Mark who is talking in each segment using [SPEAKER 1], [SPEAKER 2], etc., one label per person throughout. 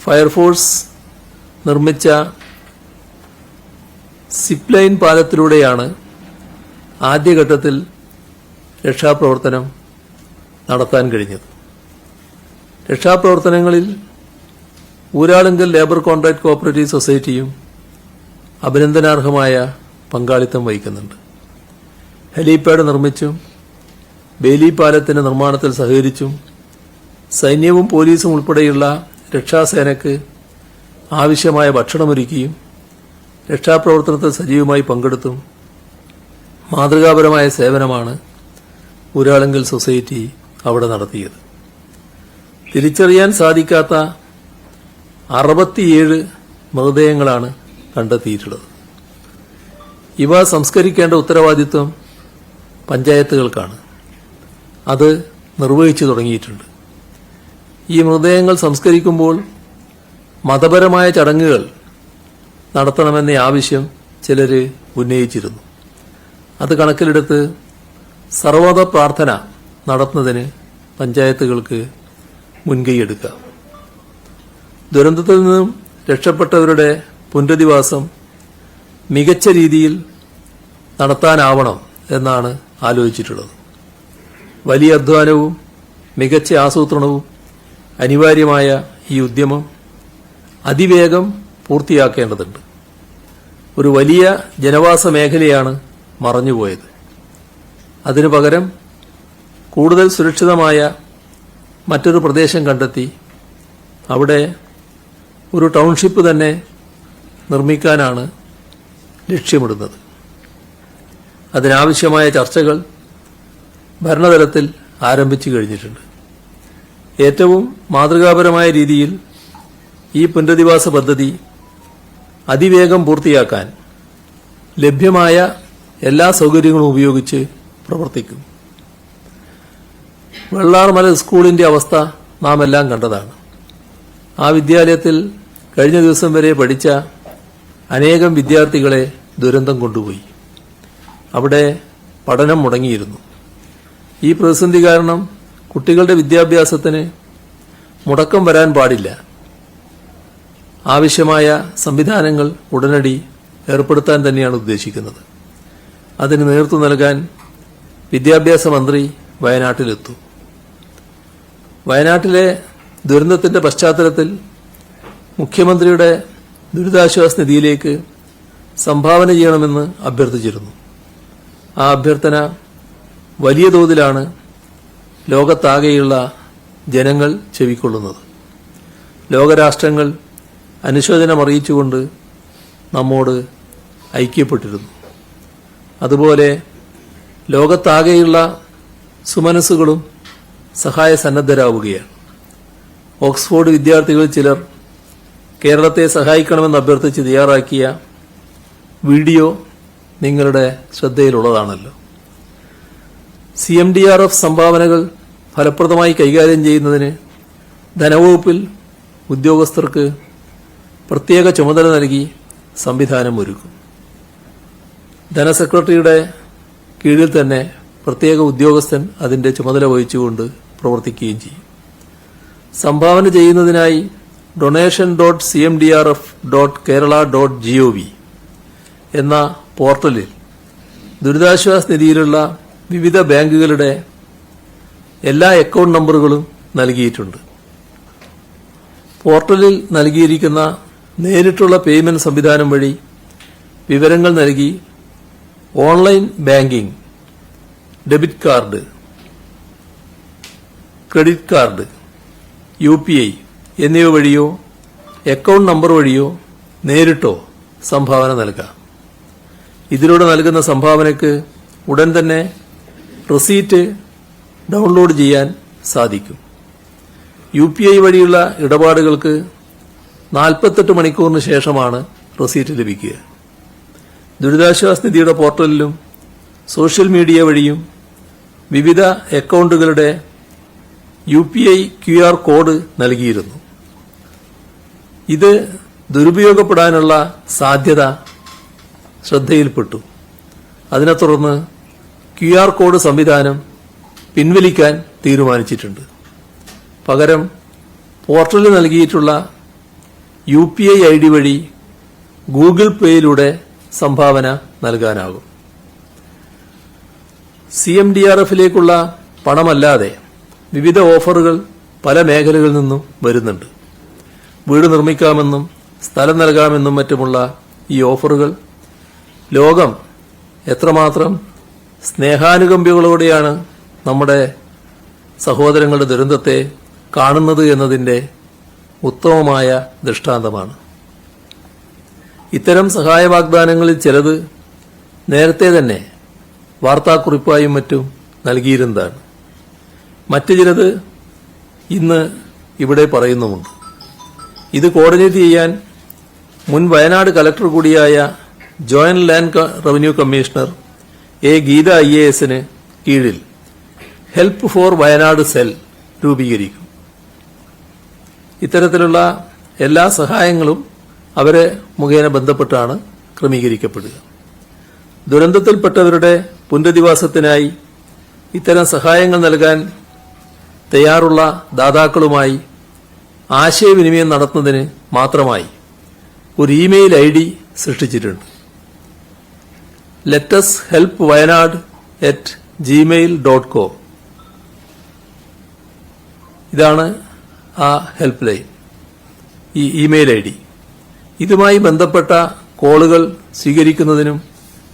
[SPEAKER 1] Fire force നിർമ്മിച്ച zip line പാലത്തിലൂടെയാണ് ആദ്യഘട്ടത്തിൽ രക്ഷാപ്രവർത്തനം നടത്താൻ കഴിഞ്ഞത്. രക്ഷാപ്രവർത്തനങ്ങളിൽ ഊരാളുങ്കൽ ലേബർ കോൺട്രാക്ട് കോഓപ്പറേറ്റീവ് സൊസൈറ്റിയും അഭിനന്ദനാർഹമായ പങ്കാളിത്തം വഹിക്കുന്നുണ്ട്. ഹെലിപാഡ് നിർമ്മിച്ചും ബേലി പാലത്തിന്റെ നിർമ്മാണത്തിൽ സഹകരിച്ചും സൈന്യവും പോലീസും ഉൾപ്പെടെയുള്ള രക്ഷാസേനയ്ക്ക് ആവശ്യമായ ഭക്ഷണമൊരുക്കിയും രക്ഷാപ്രവർത്തനത്തിൽ സജീവമായി പങ്കെടുത്തും മാതൃകാപരമായ സേവനമാണ് ഊരാളുങ്കൽ സൊസൈറ്റി അവിടെ നടത്തിയത്. തിരിച്ചറിയാൻ സാധിക്കാത്ത 67 മൃതദേഹങ്ങളാണ് കണ്ടെത്തിയിട്ടുള്ളത്. ഇവ സംസ്കരിക്കേണ്ട ഉത്തരവാദിത്വം പഞ്ചായത്തുകൾക്കാണ്. അത് നിർവഹിച്ചു തുടങ്ങിയിട്ടുണ്ട്. ഈ മൃതദേഹങ്ങൾ സംസ്കരിക്കുമ്പോൾ മതപരമായ ചടങ്ങുകൾ നടത്തണമെന്ന ആവശ്യം ചിലർ ഉന്നയിച്ചിരുന്നു. അത് കണക്കിലെടുത്ത് സർവ്വമത പ്രാർത്ഥന നടത്തുന്നതിന് പഞ്ചായത്തുകൾക്ക് മുൻകൈയെടുക്കാം. ദുരന്തത്തിൽ നിന്നും രക്ഷപ്പെട്ടവരുടെ പുനരധിവാസം മികച്ച രീതിയിൽ നടത്താനാവണം എന്നാണ് ആലോചിച്ചിട്ടുള്ളത്. വലിയ അധ്വാനവും മികച്ച ആസൂത്രണവും അനിവാര്യമായ ഈ ഉദ്യമം അതിവേഗം പൂർത്തിയാക്കേണ്ടതുണ്ട്. ഒരു വലിയ ജനവാസ മേഖലയാണ് മറഞ്ഞുപോയത്. അതിനു പകരം കൂടുതൽ സുരക്ഷിതമായ മറ്റൊരു പ്രദേശം കണ്ടെത്തി അവിടെ ഒരു ടൗൺഷിപ്പ് തന്നെ നിർമ്മിക്കാനാണ് ലക്ഷ്യമിടുന്നത്. അതിനാവശ്യമായ ചർച്ചകൾ ഭരണതലത്തിൽ ആരംഭിച്ചു കഴിഞ്ഞിട്ടുണ്ട്. ഏറ്റവും മാതൃകാപരമായ രീതിയിൽ ഈ പുനരധിവാസ പദ്ധതി അതിവേഗം പൂർത്തിയാക്കാൻ ലഭ്യമായ എല്ലാ സൗകര്യങ്ങളും ഉപയോഗിച്ച് പ്രവർത്തിക്കും. വെള്ളാർമല സ്കൂളിന്റെ അവസ്ഥ നാം എല്ലാം കണ്ടതാണ്. ആ വിദ്യാലയത്തിൽ കഴിഞ്ഞ ദിവസം വരെ പഠിച്ച അനേകം വിദ്യാർത്ഥികളെ ദുരന്തം കൊണ്ടുപോയി. അവിടെ പഠനം മുടങ്ങിയിരുന്നു. ഈ പ്രതിസന്ധി കാരണം കുട്ടികളുടെ വിദ്യാഭ്യാസത്തിന് മുടക്കം വരാൻ പാടില്ല. ആവശ്യമായ സംവിധാനങ്ങൾ ഉടനടി ഏർപ്പെടുത്താൻ തന്നെയാണ് ഉദ്ദേശിക്കുന്നത്. അതിന് നേതൃത്വം നൽകാൻ വിദ്യാഭ്യാസ മന്ത്രി വയനാട്ടിലെത്തും. വയനാട്ടിലെ ദുരന്തത്തിന്റെ പശ്ചാത്തലത്തിൽ മുഖ്യമന്ത്രിയുടെ ദുരിതാശ്വാസ നിധിയിലേക്ക് സംഭാവന ചെയ്യണമെന്ന് അഭ്യർത്ഥിച്ചിരുന്നു. ആ അഭ്യർത്ഥന വലിയ തോതിലാണ് ലോകത്താകെയുള്ള ജനങ്ങൾ ചെവിക്കൊള്ളുന്നത്. ലോകരാഷ്ട്രങ്ങൾ അനുശോചനം അറിയിച്ചുകൊണ്ട് നമ്മോട് ഐക്യപ്പെട്ടിരുന്നു. അതുപോലെ ലോകത്താകെയുള്ള സുമനസ്സുകളും സഹായ സന്നദ്ധരാവുകയാണ്. ഓക്സ്ഫോർഡ് വിദ്യാർത്ഥികൾ ചിലർ കേരളത്തെ സഹായിക്കണമെന്ന് അഭ്യർത്ഥിച്ച് തയ്യാറാക്കിയ വീഡിയോ നിങ്ങളുടെ ശ്രദ്ധയിലുള്ളതാണല്ലോ. CMDRF സംഭാവനകൾ ഫലപ്രദമായി കൈകാര്യം ചെയ്യുന്നതിന് ധനവകുപ്പിൽ ഉദ്യോഗസ്ഥർക്ക് പ്രത്യേക ചുമതല നൽകി സംവിധാനം ഒരുക്കും. ധനസെക്രട്ടറിയുടെ കീഴിൽ തന്നെ പ്രത്യേക ഉദ്യോഗസ്ഥൻ അതിന്റെ ചുമതല വഹിച്ചുകൊണ്ട് പ്രവർത്തിക്കുകയും ചെയ്യും. സംഭാവന ചെയ്യുന്നതിനായി donation.cmdrf.kerala.gov എന്ന പോർട്ടലിൽ ദുരിതാശ്വാസ നിധിയിലുള്ള വിവിധ ബാങ്കുകളുടെ എല്ലാ അക്കൗണ്ട് നമ്പറുകളും നൽകിയിട്ടുണ്ട്. പോർട്ടലിൽ നൽകിയിരിക്കുന്ന നേരിട്ടുള്ള പേയ്മെന്റ് സംവിധാനം വഴി വിവരങ്ങൾ നൽകി online banking, debit card, credit card, UPI എന്നിവ വഴിയോ അക്കൗണ്ട് നമ്പർ വഴിയോ നേരിട്ടോ സംഭാവന നൽകാം. ഇതിലൂടെ നൽകുന്ന സംഭാവനയ്ക്ക് ഉടൻ തന്നെ റെസീറ്റ് ഡൗൺലോഡ് ചെയ്യാൻ സാധിക്കും. UPI വഴിയുള്ള ഇടപാടുകൾക്ക് 48 മണിക്കൂറിന് ശേഷമാണ് റെസീറ്റ് ലഭിക്കുക. ദുരിതാശ്വാസ നിധിയുടെ പോർട്ടലിലും സോഷ്യൽ മീഡിയ വഴിയും വിവിധ അക്കൗണ്ടുകളുടെ UPI QR കോഡ് നൽകിയിരുന്നു. ഇത് ദുരുപയോഗപ്പെടാനുള്ള സാധ്യത ശ്രദ്ധയിൽപ്പെട്ടു. അതിനെ തുടർന്ന് QR കോഡ് സംവിധാനം പിൻവലിക്കാൻ തീരുമാനിച്ചിട്ടുണ്ട്. പകരം പോർട്ടലിൽ നൽകിയിട്ടുള്ള UPI ID വഴി ഗൂഗിൾ പേയിലൂടെ സംഭാവന നൽകാനാകും. CMDRFിലേക്കുള്ള പണമല്ലാതെ വിവിധ ഓഫറുകൾ പല മേഖലകളിൽ നിന്നും വരുന്നുണ്ട്. വീട് നിർമ്മിക്കാമെന്നും സ്ഥലം നൽകാമെന്നും മറ്റുമുള്ള ഈ ഓഫറുകൾ ലോകം എത്രമാത്രം സ്നേഹാനുകമ്പകളോടെയാണ് നമ്മുടെ സഹോദരങ്ങളുടെ ദുരന്തത്തെ കാണുന്നത് എന്നതിൻ്റെ ഉത്തമമായ ദൃഷ്ടാന്തമാണ്. ഇത്തരം സഹായ വാഗ്ദാനങ്ങളിൽ ചിലത് നേരത്തെ തന്നെ വാർത്താക്കുറിപ്പായും മറ്റും നൽകിയിരുന്നതാണ്. മറ്റു ചിലത് ഇന്ന് ഇവിടെ പറയുന്നുമുണ്ട്. ഇത് കോർഡിനേറ്റ് ചെയ്യാൻ മുൻ വയനാട് കലക്ടർ കൂടിയായ joint land revenue commissioner Geetha IASന് കീഴിൽ ഹെൽപ്പ് ഫോർ വയനാട് സെൽ രൂപീകരിക്കും. ഇത്തരത്തിലുള്ള എല്ലാ സഹായങ്ങളും അവരെ മുഖേന ബന്ധപ്പെട്ടാണ് ക്രമീകരിക്കപ്പെടുക. ദുരന്തത്തിൽപ്പെട്ടവരുടെ പുനരധിവാസത്തിനായി ഇത്തരം സഹായങ്ങൾ നൽകാൻ തയ്യാറുള്ള ദാതാക്കളുമായി ആശയവിനിമയം നടത്തുന്നതിന് മാത്രമായി ഒരു ഇമെയിൽ ID സൃഷ്ടിച്ചിട്ടുണ്ട്. letushelpwayanad@gmail.com. ഇതാണ് ആ ഹെൽപ്പ് ലൈൻ, ഈ ഇമെയിൽ ID. ഇതുമായി ബന്ധപ്പെട്ട കോളുകൾ സ്വീകരിക്കുന്നതിനും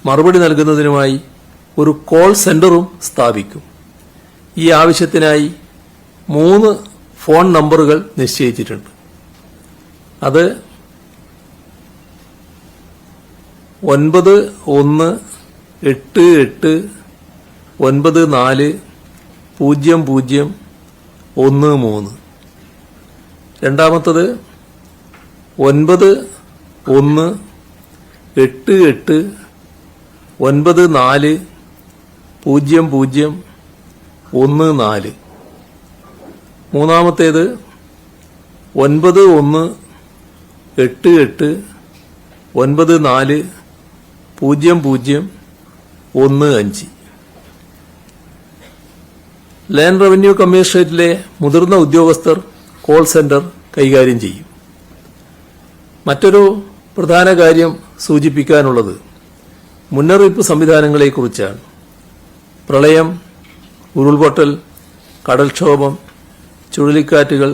[SPEAKER 1] മറുപടി നൽകുന്നതിനുമായി ഒരു കോൾ സെന്ററും സ്ഥാപിക്കും. ഈ ആവശ്യത്തിനായി 3 ഫോൺ നമ്പറുകൾ നിശ്ചയിച്ചിട്ടുണ്ട്. അത് 9188940013. രണ്ടാമത്തത് 9188940014. മൂന്നാമത്തേത് 9188940015. ലാൻഡ് റവന്യൂ കമ്മീഷണറേറ്റിലെ മുതിർന്ന ഉദ്യോഗസ്ഥർ കോൾ സെന്റർ കൈകാര്യം ചെയ്യും. മറ്റൊരു പ്രധാന കാര്യം സൂചിപ്പിക്കാനുള്ളത് മുന്നറിയിപ്പ് സംവിധാനങ്ങളെക്കുറിച്ചാണ്. പ്രളയം, ഉരുൾപൊട്ടൽ, കടൽക്ഷോഭം, ചുഴലിക്കാറ്റുകൾ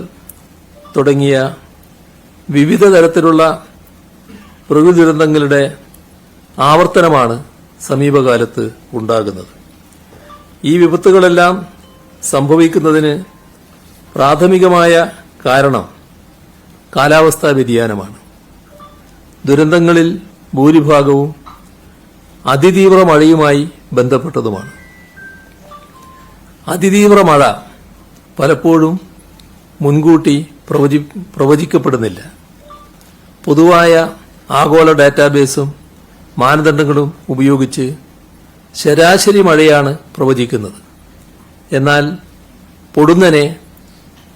[SPEAKER 1] തുടങ്ങിയ വിവിധ തരത്തിലുള്ള പ്രകൃതി ദുരന്തങ്ങളുടെ ആവർത്തനമാണ് സമീപകാലത്ത് ഉണ്ടാകുന്നത്. ഈ വിപത്തുകളെല്ലാം സംഭവിക്കുന്നതിന് പ്രാഥമികമായ കാരണം കാലാവസ്ഥാ വ്യതിയാനമാണ്. ദുരന്തങ്ങളിൽ ഭൂരിഭാഗവും അതിതീവ്ര മഴയുമായി ബന്ധപ്പെട്ടതുമാണ്. അതിതീവ്ര മഴ പലപ്പോഴും മുൻകൂട്ടി പ്രവചിക്കപ്പെടുന്നില്ല. പൊതുവായ ആഗോള ഡാറ്റാബേസും മാനദണ്ഡങ്ങളും ഉപയോഗിച്ച് ശരാശരി മഴയാണ് പ്രവചിക്കുന്നത്. എന്നാൽ പൊടുന്നനെ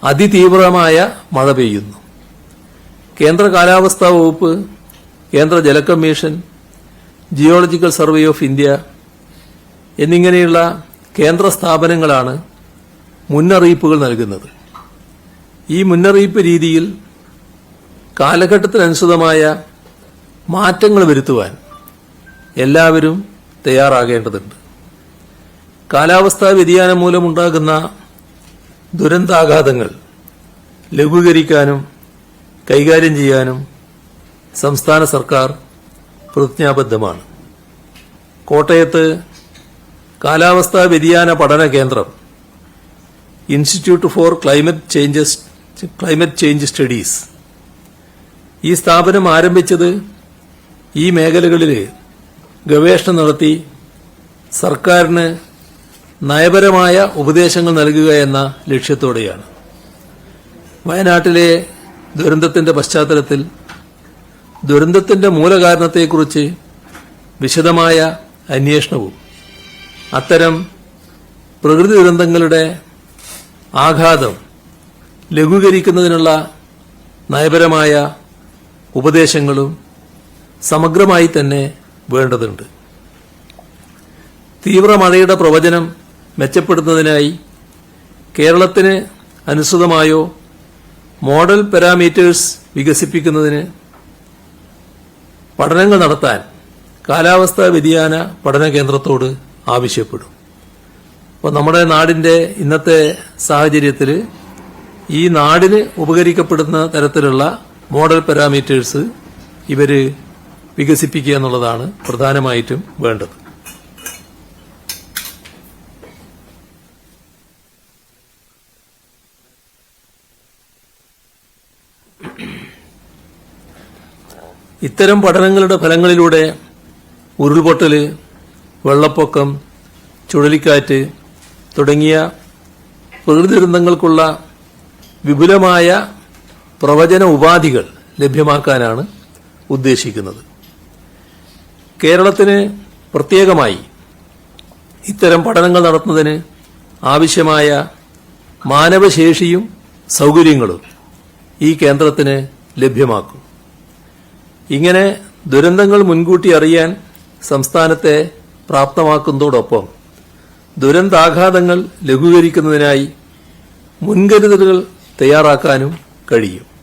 [SPEAKER 1] അതിതീവ്രമായ മഴ പെയ്യുന്നു. കേന്ദ്ര കാലാവസ്ഥാ വകുപ്പ്, കേന്ദ്ര ജല commission, geological survey of India എന്നിങ്ങനെയുള്ള കേന്ദ്ര സ്ഥാപനങ്ങളാണ് മുന്നറിയിപ്പുകൾ നൽകുന്നത്. ഈ മുന്നറിയിപ്പ് രീതിയിൽ കാലഘട്ടത്തിനനുസൃതമായ മാറ്റങ്ങൾ വരുത്തുവാൻ എല്ലാവരും തയ്യാറാകേണ്ടതുണ്ട്. കാലാവസ്ഥാ വ്യതിയാനം മൂലമുണ്ടാകുന്ന ദുരന്താഘാതങ്ങൾ ലഘൂകരിക്കാനും കൈകാര്യം ചെയ്യാനും സംസ്ഥാന സർക്കാർ പ്രതിജ്ഞാബദ്ധമാണ്. കോട്ടയത്ത് കാലാവസ്ഥാ വ്യതിയാന പഠന കേന്ദ്രം, institute four climate change studies, ഈ സ്ഥാപനം ആരംഭിച്ചത് ഈ മേഖലകളിൽ ഗവേഷണം നടത്തി സർക്കാരിന് നയപരമായ ഉപദേശങ്ങൾ നൽകുക എന്ന ലക്ഷ്യത്തോടെയാണ്. വയനാട്ടിലെ ദുരന്തത്തിന്റെ പശ്ചാത്തലത്തിൽ ദുരന്തത്തിന്റെ മൂലകാരണത്തെക്കുറിച്ച് വിശദമായ അന്വേഷണവും അത്തരം പ്രകൃതി ദുരന്തങ്ങളുടെ ആഘാതം ലഘൂകരിക്കുന്നതിനുള്ള നയപരമായ ഉപദേശങ്ങളും സമഗ്രമായി തന്നെ വേണ്ടതുണ്ട്. തീവ്രമഴയുടെ പ്രവചനം മെച്ചപ്പെടുത്തുന്നതിനായി കേരളത്തിന് അനുസൃതമായോ മോഡൽ പാരാമീറ്റേഴ്സ് വികസിപ്പിക്കുന്നതിന് പഠനങ്ങൾ നടത്താൻ കാലാവസ്ഥാ വ്യതിയാന പഠന കേന്ദ്രത്തോട് ആവശ്യപ്പെടും. അപ്പോൾ നമ്മുടെ നാടിന്റെ ഇന്നത്തെ സാഹചര്യത്തിൽ ഈ നാടിന് ഉപകരിക്കപ്പെടുന്ന തരത്തിലുള്ള മോഡൽ പാരാമീറ്റേഴ്സ് ഇവര് വികസിപ്പിക്കുക എന്നുള്ളതാണ് പ്രധാനമായിട്ടും വേണ്ടത്. ഇത്തരം പഠനങ്ങളുടെ ഫലങ്ങളിലൂടെ ഉരുൾപൊട്ടല്, വെള്ളപ്പൊക്കം, ചുഴലിക്കാറ്റ് തുടങ്ങിയ പ്രകൃതി ദുരന്തങ്ങൾക്കുള്ള വിപുലമായ പ്രവചന ഉപാധികൾ ലഭ്യമാക്കാനാണ് ഉദ്ദേശിക്കുന്നത്. കേരളത്തിന് പ്രത്യേകമായി ഇത്തരം പഠനങ്ങൾ നടത്തുന്നതിന് ആവശ്യമായ മാനവശേഷിയും സൗകര്യങ്ങളും ഈ കേന്ദ്രത്തിന് ലഭ്യമാക്കും. ഇങ്ങനെ ദുരന്തങ്ങൾ മുൻകൂട്ടി അറിയാൻ സംസ്ഥാനത്തെ പ്രാപ്തമാക്കുന്നതോടൊപ്പം ദുരന്താഘാതങ്ങൾ ലഘൂകരിക്കുന്നതിനായി മുൻകരുതലുകൾ തയ്യാറാക്കാനും കഴിയും.